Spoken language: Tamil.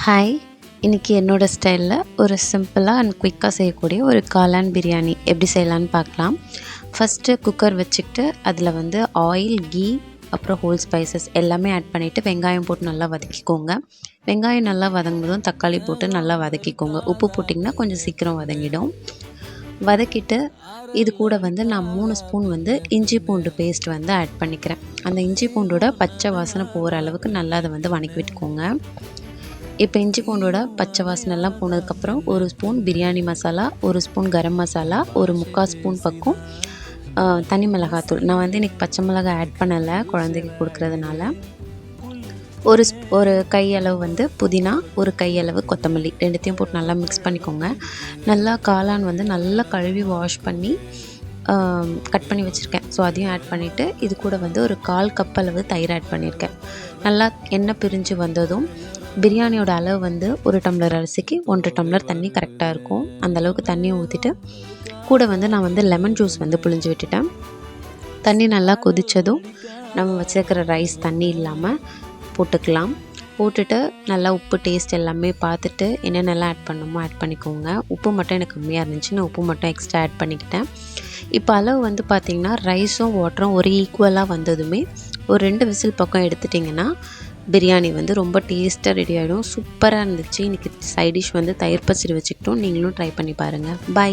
ஹாய், இன்றைக்கி என்னோடய ஸ்டைலில் ஒரு சிம்பிளாக அண்ட் குயிக்காக செய்யக்கூடிய ஒரு காளான் பிரியாணி எப்படி செய்யலான்னு பார்க்கலாம். ஃபஸ்ட்டு குக்கர் வச்சுக்கிட்டு அதில் ஆயில், கீ, அப்புறம் ஹோல் ஸ்பைசஸ் எல்லாமே ஆட் பண்ணிவிட்டு வெங்காயம் போட்டு நல்லா வதக்கிக்கோங்க. வெங்காயம் நல்லா வதங்கும்போதும் தக்காளி போட்டு நல்லா வதக்கிக்கோங்க. உப்பு போட்டிங்கன்னா கொஞ்சம் சீக்கிரம் வதங்கிடும். வதக்கிட்டு இது கூட நான் 3 ஸ்பூன் இஞ்சி பூண்டு பேஸ்ட் ஆட் பண்ணிக்கிறேன். அந்த இஞ்சி பூண்டோட பச்சை வாசனை போகிற அளவுக்கு நல்லா அதை வதக்கி விட்டுக்கோங்க. இப்போ இஞ்சி பூண்டோட பச்சை வாசனைலாம் போனதுக்கப்புறம் 1 ஸ்பூன் பிரியாணி மசாலா, 1 ஸ்பூன் கரம் மசாலா, ஒரு 3/4 ஸ்பூன் பக்கம் தனி மிளகாத்தூள். நான் இன்றைக்கி பச்சை மிளகாய் ஆட் பண்ணலை குழந்தைக்கு கொடுக்குறதுனால. ஒரு கையளவு புதினா, ஒரு கையளவு கொத்தமல்லி, ரெண்டுத்தையும் போட்டு நல்லா மிக்ஸ் பண்ணிக்கோங்க. நல்லா காளான் நல்லா கழுவி வாஷ் பண்ணி கட் பண்ணி வச்சுருக்கேன். ஸோ அதையும் ஆட் பண்ணிவிட்டு இது கூட ஒரு 1/4 கப் அளவு தயிர் ஆட் பண்ணியிருக்கேன். நல்லா எண்ணெய் பிரிஞ்சு வந்ததும் பிரியாணியோட அளவு 1 டம்ளர் அரிசிக்கு 1 டம்ளர் தண்ணி கரெக்டாக இருக்கும். அந்தளவுக்கு தண்ணியை ஊற்றிட்டு கூட நான் லெமன் ஜூஸ் புழிஞ்சு விட்டுட்டேன். தண்ணி நல்லா கொதித்ததும் நம்ம வச்சுருக்கிற ரைஸ் தண்ணி இல்லாமல் போட்டுக்கலாம். போட்டுட்டு நல்லா உப்பு டேஸ்ட் எல்லாமே பார்த்துட்டு என்னென்னலாம் ஆட் பண்ணணுமோ ஆட் பண்ணிக்கோங்க. உப்பு மட்டும் எனக்கு கம்மியாக இருந்துச்சு, நான் உப்பு மட்டும் எக்ஸ்ட்ரா ஆட் பண்ணிக்கிட்டேன். இப்போ அளவு பார்த்திங்கன்னா ரைஸும் வாட்டரும் ஒரு ஈக்குவலாக வந்ததுமே ஒரு 2 விசில் பக்கம் எடுத்துட்டிங்கன்னா பிரியாணி ரொம்ப டேஸ்ட்டாக ரெடி ஆகிடும். சூப்பராக இருந்துச்சு. இன்றைக்கி சைட் டிஷ் தயிர் பச்சடி வச்சுக்கிட்டோம். நீங்களும் ட்ரை பண்ணி பாருங்கள். பை.